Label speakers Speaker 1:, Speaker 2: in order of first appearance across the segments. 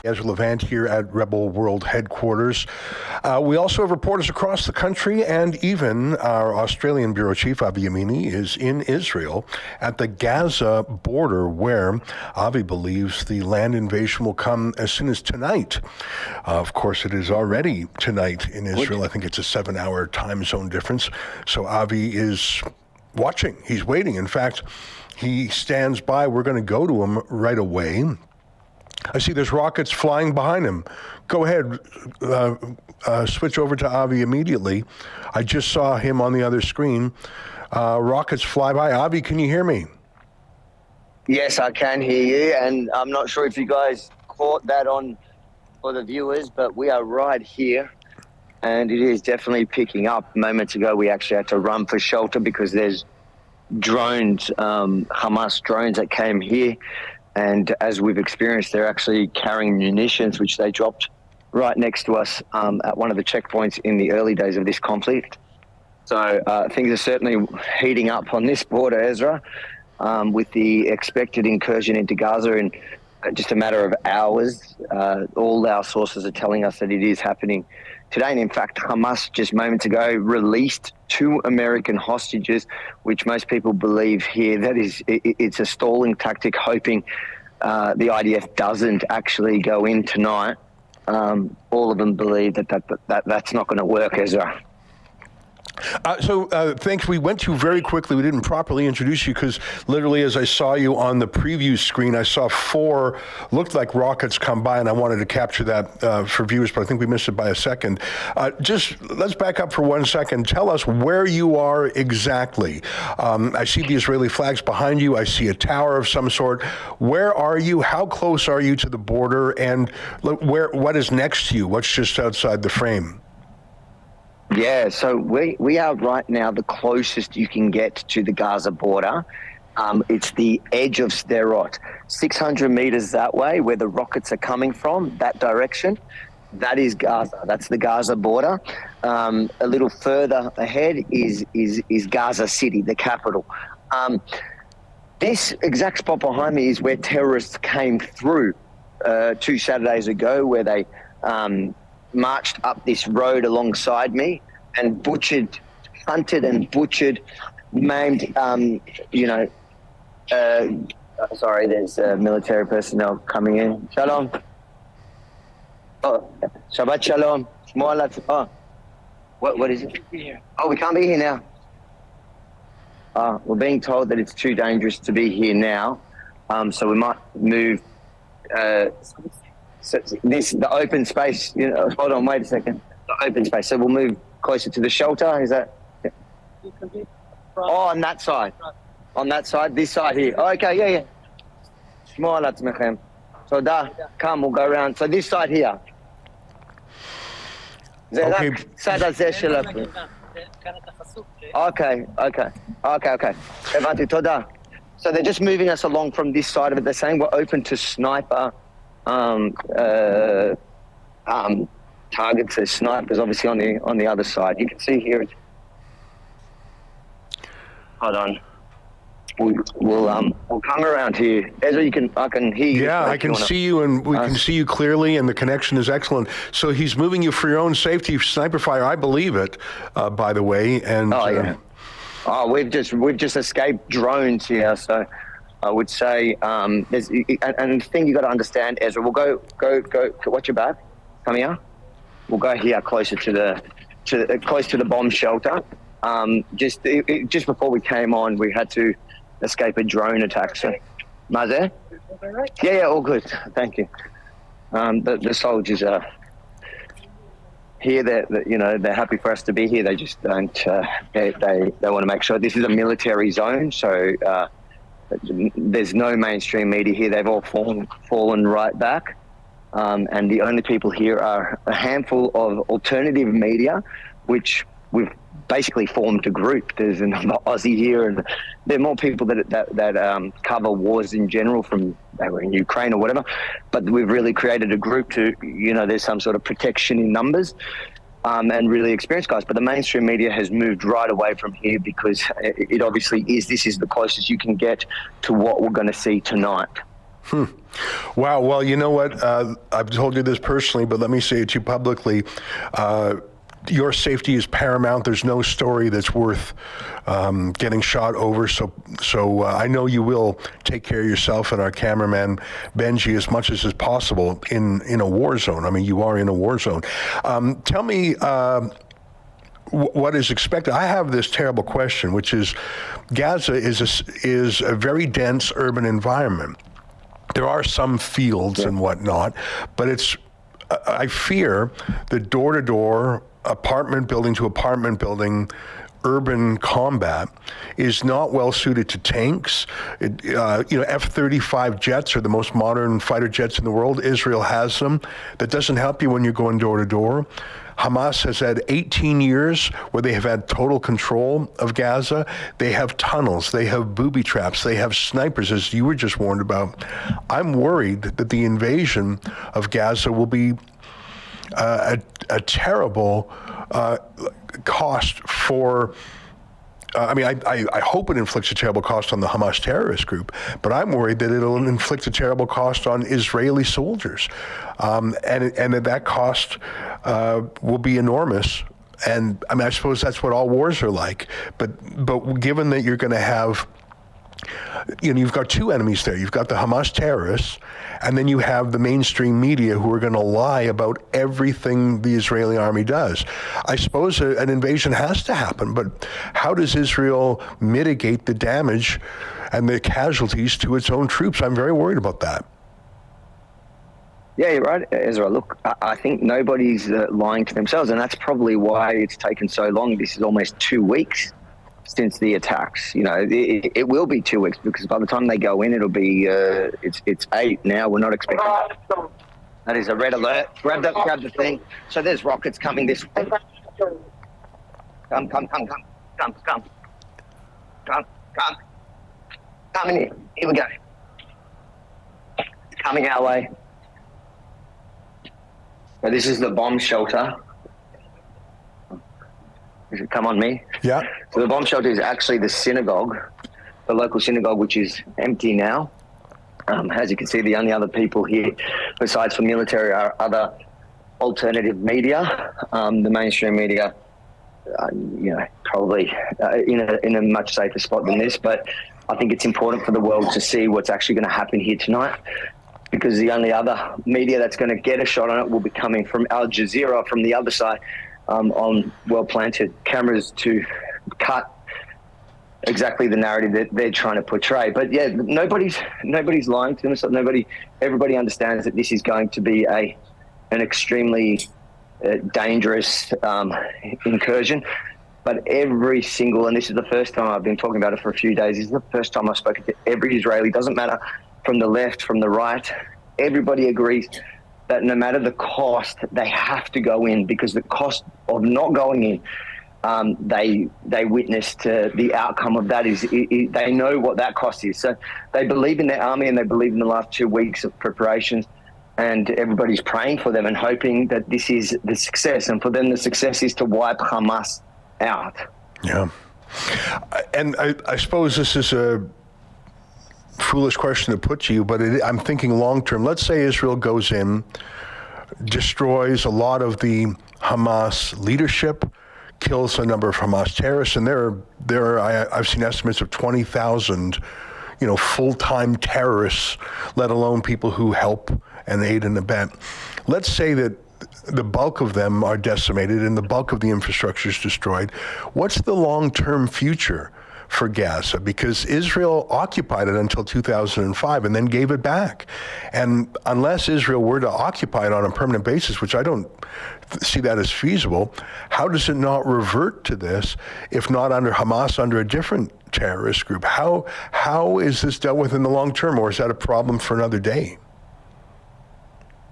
Speaker 1: Ezra Levant here at Rebel World Headquarters. We also have reporters across the country, and even our Australian bureau chief, Avi Yemini, is in Israel at the Gaza border, where Avi believes the land invasion will come as soon as tonight. Of course, it is already tonight in Israel. I think it's a 7-hour time zone difference. So Avi is watching. He's waiting. In fact, he stands by. We're going to go to him right away. I see there's rockets flying behind him. Go ahead, switch over to Avi immediately. I just saw him on the other screen. Rockets fly by. Avi, can you hear me?
Speaker 2: Yes, I can hear you, and I'm not sure if you guys caught that on for the viewers, but we are right here, and it is definitely picking up. Moments ago, we actually had to run for shelter because there's drones, Hamas drones that came here. And as we've experienced, they're actually carrying munitions, which they dropped right next to us at one of the checkpoints in the early days of this conflict. So things are certainly heating up on this border, Ezra, with the expected incursion into Gaza in just a matter of hours. All our sources are telling us that it is happening today. And in fact, Hamas just moments ago released 2 American hostages, which most people believe here that it's a stalling tactic, hoping the IDF doesn't actually go in tonight. All of them believe that's not going to work, Ezra.
Speaker 1: Thanks. We went through very quickly. We didn't properly introduce you because literally as I saw you on the preview screen, I saw 4 looked like rockets come by, and I wanted to capture that for viewers, but I think we missed it by a second. Just let's back up for 1 second. Tell us where you are exactly. I see the Israeli flags behind you. I see a tower of some sort. Where are you? How close are you to the border? And what is next to you? What's just outside the frame?
Speaker 2: Yeah, so we are right now the closest you can get to the Gaza border. It's the edge of Sderot, 600 meters that way, where the rockets are coming from, that direction. That is Gaza. That's the Gaza border. A little further ahead is Gaza City, the capital. This exact spot behind me is where terrorists came through 2 Saturdays ago, where they marched up this road alongside me and hunted and butchered, maimed, sorry, there's military personnel coming in. Shalom. Oh, Shabbat Shalom. Oh, what is it? Oh, we can't be here now. We're being told that it's too dangerous to be here now, so we might move the open space. Hold on, wait a second. The open space. So we'll move closer to the shelter. Is that? Yeah. Oh, on that side. On that side. This side here. Oh, okay, yeah. So come, we'll go around. So this side here. Okay. Okay. So they're just moving us along from this side of it. They're saying we're open to sniper targets. There's snipers obviously on the other side. You can see here. Hold on. We'll come around here. Ezra, I can hear you.
Speaker 1: Yeah, I can see you, and we can see you clearly, and the connection is excellent. So he's moving you for your own safety, sniper fire. I believe it, by the way. And
Speaker 2: we've just escaped drones here, so I would say and the thing you got to understand, Ezra. We'll go. Watch your back. Come here. We'll go here closer close to the bomb shelter. Just before we came on, we had to escape a drone attack. So, Mazer? Yeah, all good. Thank you. The soldiers are here. They're happy for us to be here. They just don't. They want to make sure this is a military zone. So there's no mainstream media here. They've all fallen right back. And the only people here are a handful of alternative media, which we've basically formed a group. There's another Aussie here, and there are more people that cover wars in general, from they were in Ukraine or whatever. But we've really created a group to, there's some sort of protection in numbers, and really experienced guys. But the mainstream media has moved right away from here because it obviously this is the closest you can get to what we're going to see tonight.
Speaker 1: Wow. Well, you know what? I've told you this personally, but let me say it to you publicly. Your safety is paramount. There's no story that's worth getting shot over. So I know you will take care of yourself and our cameraman Benji as much as is possible in a war zone. I mean, you are in a war zone. Tell me what is expected. I have this terrible question, which is, Gaza is a very dense urban environment. There are some fields and whatnot, but I fear that door-to-door, apartment building to apartment building, urban combat is not well suited to tanks. F-35 jets are the most modern fighter jets in the world. Israel has them. That doesn't help you when you're going door to door. Hamas has had 18 years where they have had total control of Gaza. They have tunnels, they have booby traps, they have snipers, as you were just warned about. I'm worried that the invasion of Gaza will be a terrible cost for I hope it inflicts a terrible cost on the Hamas terrorist group, but I'm worried that it'll inflict a terrible cost on Israeli soldiers, and that cost will be enormous. And I suppose that's what all wars are like. But given that you're going to have, you've got two enemies there. You've got the Hamas terrorists, and then you have the mainstream media who are going to lie about everything the Israeli army does. I suppose an invasion has to happen, but how does Israel mitigate the damage and the casualties to its own troops? I'm very worried about that.
Speaker 2: Yeah, you're right, Ezra. Look, I think nobody's lying to themselves, and that's probably why it's taken so long. This is almost 2 weeks since the attacks. It will be 2 weeks, because by the time they go in, it'll be it's 8 now. We're not expecting that is a red alert. Grab the thing. So there's rockets coming this way. Come in here. Here we go. It's coming our way. So this is the bomb shelter. Does it come on me?
Speaker 1: Yeah.
Speaker 2: So the bomb shelter is actually the synagogue, the local synagogue, which is empty now. As you can see, the only other people here, besides for military, are other alternative media. The mainstream media, probably in a much safer spot than this. But I think it's important for the world to see what's actually going to happen here tonight, because the only other media that's going to get a shot on it will be coming from Al Jazeera from the other side, on well-planted cameras to cut exactly the narrative that they're trying to portray. But yeah, nobody's lying to themselves. Everybody understands that this is going to be an extremely dangerous incursion. But every single, and this is the first time I've been talking about it for a few days, this is the first time I've spoken to every Israeli, doesn't matter from the left, from the right, everybody agrees that no matter the cost, they have to go in, because the cost of not going in, they witnessed the outcome of that is they know what that cost is. So they believe in their army, and they believe in the last 2 weeks of preparations, and everybody's praying for them and hoping that this is the success. And for them, the success is to wipe Hamas out. Yeah.
Speaker 1: And I suppose this is a foolish question to put to you, but I'm thinking long term. Let's say Israel goes in, destroys a lot of the Hamas leadership, kills a number of Hamas terrorists, and I've seen estimates of 20,000, full-time terrorists, let alone people who help and aid and abet. Let's say that the bulk of them are decimated and the bulk of the infrastructure is destroyed. What's the long-term future for Gaza? Because Israel occupied it until 2005 and then gave it back. And unless Israel were to occupy it on a permanent basis, which I don't see that as feasible, how does it not revert to this, if not under Hamas, under a different terrorist group? How is this dealt with in the long term, or is that a problem for another day?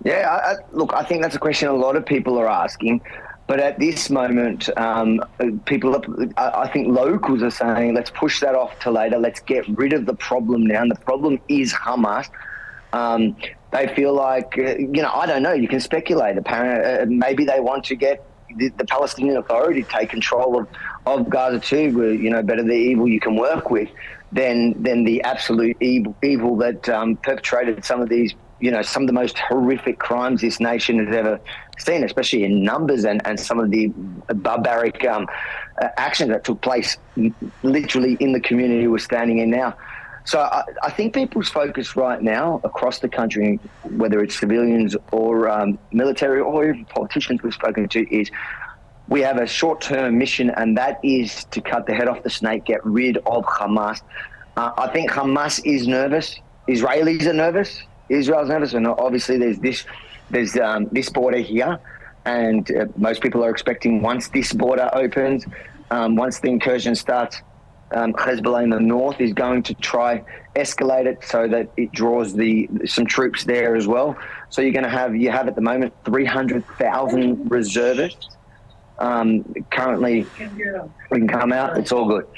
Speaker 2: Yeah, look, I think that's a question a lot of people are asking. But at this moment, I think locals are saying, let's push that off to later. Let's get rid of the problem now. And the problem is Hamas. They feel like, I don't know, you can speculate. Apparently, maybe they want to get the Palestinian Authority to take control of Gaza too, where, better the evil you can work with. than the absolute evil that perpetrated some of these, some of the most horrific crimes this nation has ever seen, especially in numbers and some of the barbaric actions that took place literally in the community we're standing in now. So I think people's focus right now across the country, whether it's civilians or military or even politicians we've spoken to, is we have a short-term mission, and that is to cut the head off the snake, get rid of Hamas. I think Hamas is nervous. Israelis are nervous. Israel's nervous, and obviously there's this border here, and most people are expecting once this border opens, once the incursion starts, Hezbollah in the north is going to try escalate it so that it draws some troops there as well. So you have at the moment 300,000 reservists. Currently, we can come out. It's all good.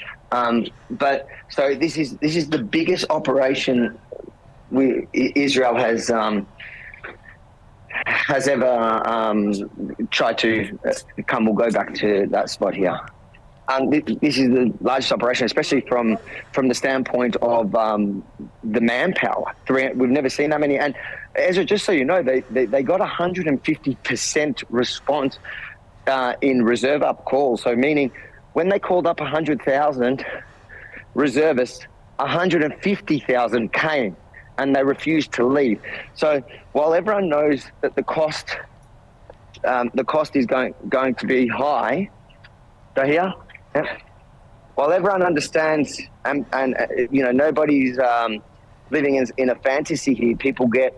Speaker 2: But so this is the biggest operation Israel has ever tried to come. We'll go back to that spot here. This is the largest operation, especially from the standpoint of the manpower. We've never seen that many. And Ezra, just so you know, they got 150% response in reserve up calls. So meaning when they called up 100,000 reservists, 150,000 came and they refused to leave. So while everyone knows that the cost is going to be high, go here. Yeah. While everyone understands, and nobody's living in a fantasy here. People get,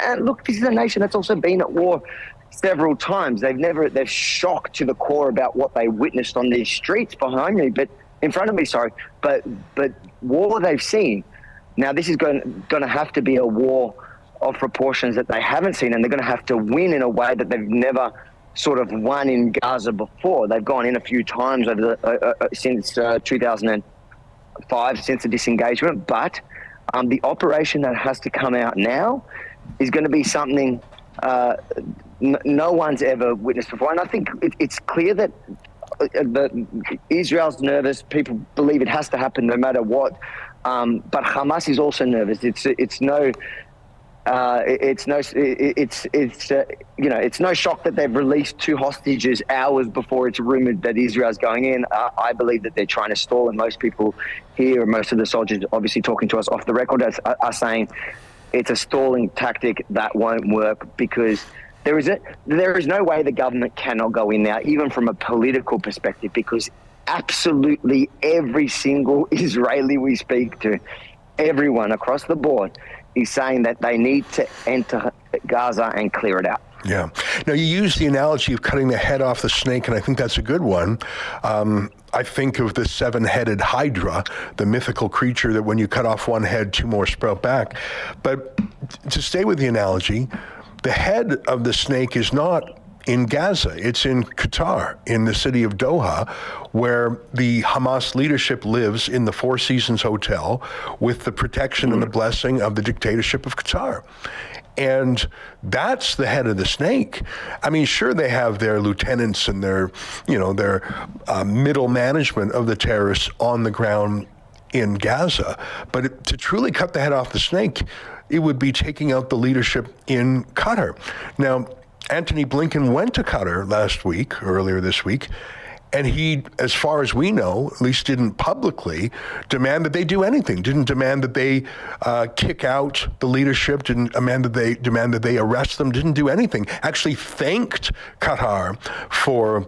Speaker 2: and look, this is a nation that's also been at war several times. They're shocked to the core about what they witnessed on these streets behind me, in front of me, but war they've seen. Now this is going to have to be a war of proportions that they haven't seen, and they're going to have to win in a way that they've never sort of won in Gaza before. They've gone in a few times over since 2005, since the disengagement, but the operation that has to come out now is going to be something no one's ever witnessed before. And I think it's clear that Israel's nervous. People believe it has to happen no matter what. But Hamas is also nervous. It's no shock that they've released 2 hostages hours before it's rumored that Israel's going in. I believe that they're trying to stall, and most people here, most of the soldiers obviously talking to us off the record are saying it's a stalling tactic that won't work, because there is no way the government cannot go in now, even from a political perspective, because absolutely every single Israeli we speak to, everyone across the board, is saying that they need to enter Gaza and clear it out.
Speaker 1: Yeah. Now, you use the analogy of cutting the head off the snake, and I think that's a good one. I think of the 7-headed Hydra, the mythical creature that when you cut off one head, 2 more sprout back. But to stay with the analogy, the head of the snake is not in Gaza. It's in Qatar, in the city of Doha, where the Hamas leadership lives in the Four Seasons Hotel with the protection and the blessing of the dictatorship of Qatar. And that's the head of the snake. I mean, sure, they have their lieutenants and their middle management of the terrorists on the ground in Gaza. But to truly cut the head off the snake, it would be taking out the leadership in Qatar. Now, Antony Blinken went to Qatar earlier this week, and he, as far as we know, at least didn't publicly demand that they do anything, didn't demand that they kick out the leadership, didn't demand that they arrest them, didn't do anything. Actually thanked Qatar for,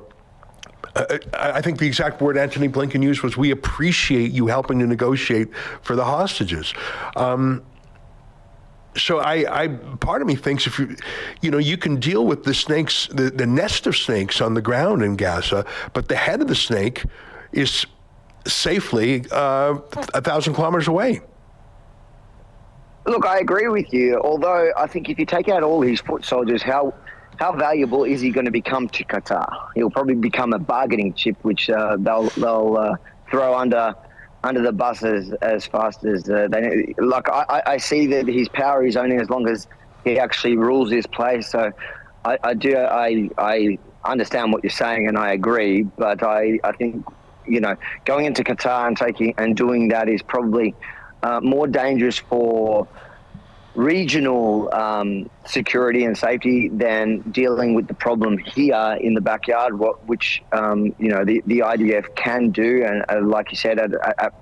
Speaker 1: I think the exact word Antony Blinken used was, "We appreciate you helping to negotiate for the hostages." So I part of me thinks if you can deal with the snakes, the nest of snakes on the ground in Gaza, but the head of the snake is safely 1,000 kilometers away.
Speaker 2: Look, I agree with you. Although I think if you take out all his foot soldiers, how valuable is he going to become to Qatar? He'll probably become a bargaining chip, which they'll throw under the bus as fast as they. Like I see that his power is only as long as he actually rules this place. So I understand what you're saying, and I agree. But I think going into Qatar and doing that is probably more dangerous for regional security and safety than dealing with the problem here in the backyard, which the IDF can do, and like you said, at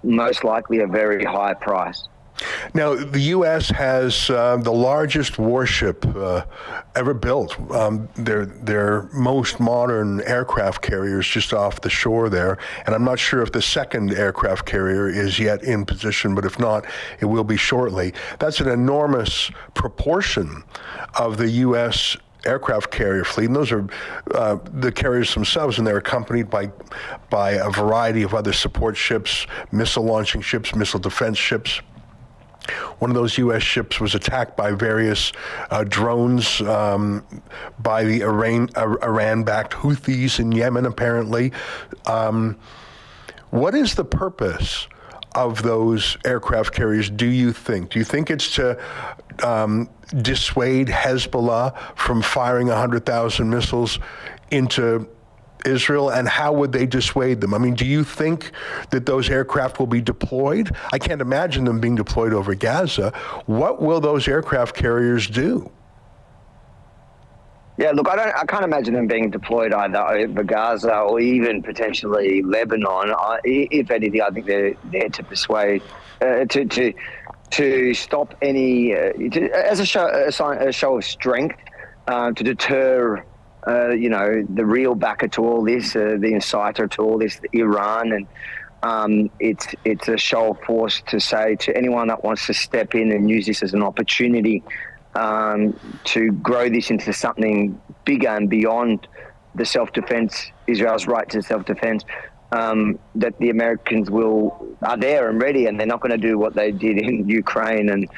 Speaker 2: most likely a very high price.
Speaker 1: Now, the U.S. has the largest warship ever built. Their most modern aircraft carrier is just off the shore there, and I'm not sure if the second aircraft carrier is yet in position, but if not, it will be shortly. That's an enormous proportion of the U.S. aircraft carrier fleet, and those are the carriers themselves, and they're accompanied by a variety of other support ships, missile launching ships, missile defense ships. One of those U.S. ships was attacked by various drones by the Iran-backed Houthis in Yemen, apparently. What is the purpose of those aircraft carriers, do you think? Do you think it's to dissuade Hezbollah from firing 100,000 missiles into Israel, and how would they dissuade them? I mean, do you think that those aircraft will be deployed? I can't imagine them being deployed over Gaza. What will those aircraft carriers do?
Speaker 2: Yeah, look, I can't imagine them being deployed either over Gaza or even potentially Lebanon. If anything, I think they're there to persuade, to stop any, as a show of strength, to deter the real backer to all this, the inciter to all this, Iran, and it's a show of force to say to anyone that wants to step in and use this as an opportunity to grow this into something bigger and beyond the self-defense, Israel's right to self-defense, that the Americans are there and ready, and they're not going to do what they did in Ukraine, and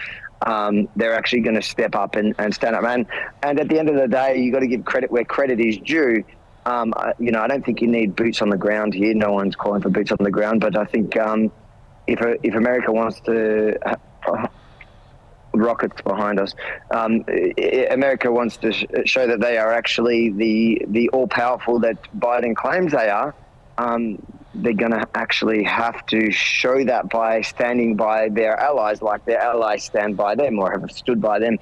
Speaker 2: they're actually going to step up and stand up. And at the end of the day, you got to give credit where credit is due. I don't think you need boots on the ground here. No one's calling for boots on the ground, but I think if America wants to rockets behind us, America wants to show that they are actually the all-powerful that Biden claims they are. They're going to actually have to show that by standing by their allies, like their allies stand by them or have stood by them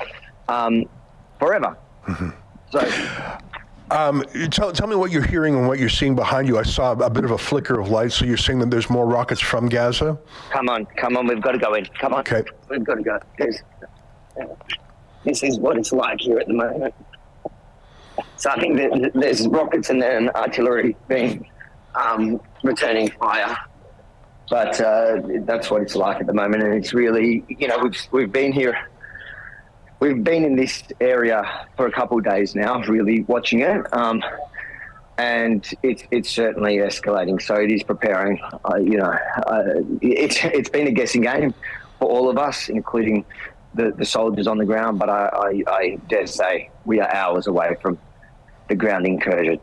Speaker 2: forever. Mm-hmm. So,
Speaker 1: tell me what you're hearing and what you're seeing behind you. I saw a bit of a flicker of light. So you're saying that there's more rockets from Gaza?
Speaker 2: Come on. We've got to go in. Come on.
Speaker 1: Okay.
Speaker 2: We've got to go. This is what it's like here at the moment. So I think that there's rockets and then artillery being returning fire, but that's what it's like at the moment, and it's really, we've been in this area for a couple of days now, really watching it, and it's certainly escalating. So it is preparing. It's been a guessing game for all of us, including the soldiers on the ground. But I dare say we are hours away from the ground incursion.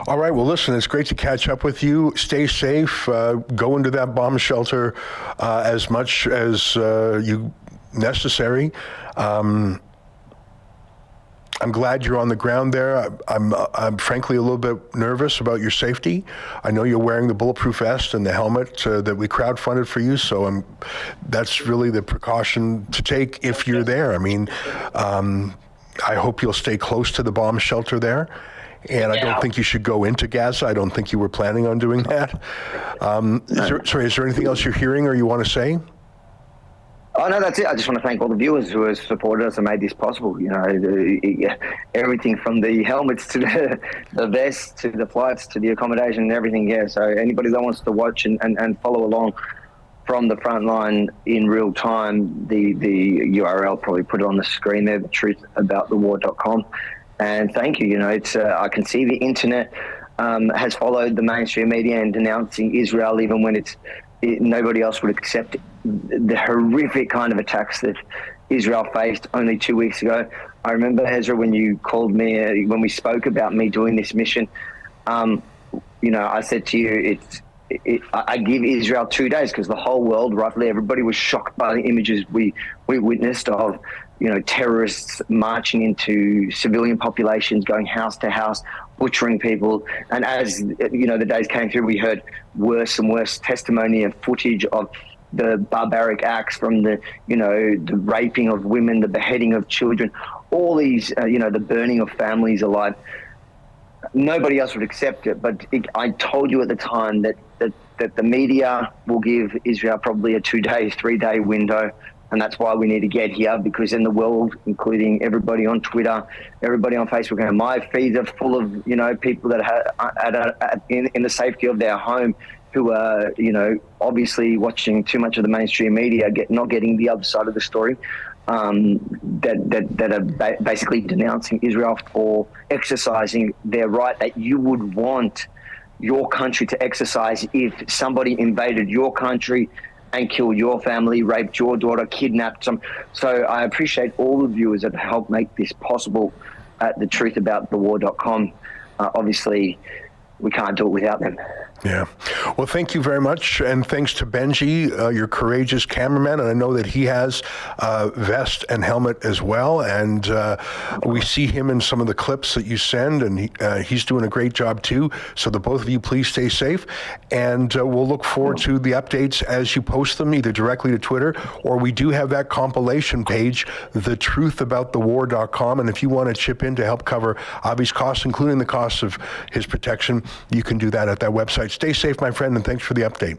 Speaker 1: All right. Well, listen, it's great to catch up with you. Stay safe. Go into that bomb shelter as much as you necessary. I'm glad you're on the ground there. I'm frankly a little bit nervous about your safety. I know you're wearing the bulletproof vest and the helmet that we crowdfunded for you, so that's really the precaution to take if you're there. I mean, I hope you'll stay close to the bomb shelter there. And I don't think you should go into Gaza. I don't think you were planning on doing that. Is there anything else you're hearing or you want to say?
Speaker 2: Oh, no, that's it. I just want to thank all the viewers who have supported us and made this possible. Everything from the helmets to the vests to the flights to the accommodation and everything. Yeah. So anybody that wants to watch and follow along from the front line in real time, the URL, probably put it on the screen there, truthaboutthewar.com. And thank you. It's I can see the internet has followed the mainstream media in denouncing Israel, even when nobody else would accept the horrific kind of attacks that Israel faced only 2 weeks ago. I remember, Ezra, when you called me, when we spoke about me doing this mission, I said to you, I give Israel 2 days, because the whole world, roughly everybody, was shocked by the images we witnessed of terrorists marching into civilian populations, going house to house, butchering people. And as you know, the days came through, we heard worse and worse testimony and footage of the barbaric acts, from the raping of women, the beheading of children, all these, the burning of families alive. Nobody else would accept it, but I told you at the time that the media will give Israel probably a 2-day, 3-day window. And that's why we need to get here, because in the world, including everybody on Twitter, everybody on Facebook, and my feeds are full of, people that are in the safety of their home, who are, obviously watching too much of the mainstream media, not getting the other side of the story, that are basically denouncing Israel for exercising their right that you would want your country to exercise if somebody invaded your country and killed your family, raped your daughter, kidnapped some. So I appreciate all the viewers that helped make this possible at thetruthaboutthewar.com. Obviously, we can't do it without them.
Speaker 1: Yeah. Well, thank you very much. And thanks to Benji, your courageous cameraman. And I know that he has vest and helmet as well. And we see him in some of the clips that you send, and he's doing a great job too. So the both of you, please stay safe. And we'll look forward to the updates as you post them, either directly to Twitter, or we do have that compilation page, thetruthaboutthewar.com. And if you want to chip in to help cover Avi's costs, including the costs of his protection, you can do that at that website. Stay safe, my friend, and thanks for the update.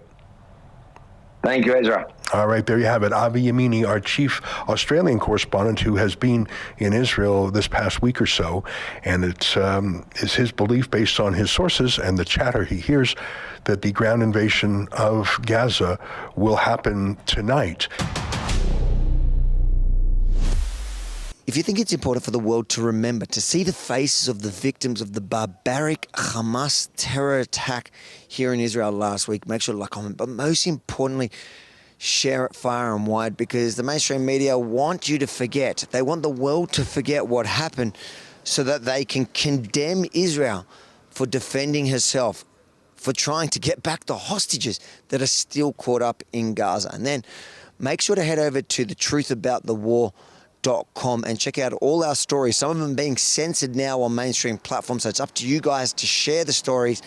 Speaker 2: Thank you, Ezra.
Speaker 1: All right, there you have it. Avi Yemini, our chief Australian correspondent, who has been in Israel this past week or so, and it's his belief, based on his sources and the chatter he hears, that the ground invasion of Gaza will happen tonight.
Speaker 3: If you think it's important for the world to remember, to see the faces of the victims of the barbaric Hamas terror attack here in Israel last week, make sure to like, comment, but most importantly, share it far and wide, because the mainstream media want you to forget. They want the world to forget what happened so that they can condemn Israel for defending herself, for trying to get back the hostages that are still caught up in Gaza. And then make sure to head over to thetruthaboutthewar.com and check out all our stories, some of them being censored now on mainstream platforms. So it's up to you guys to share the stories.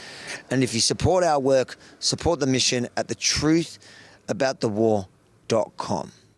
Speaker 3: And if you support our work, support the mission at thetruthaboutthewar.com.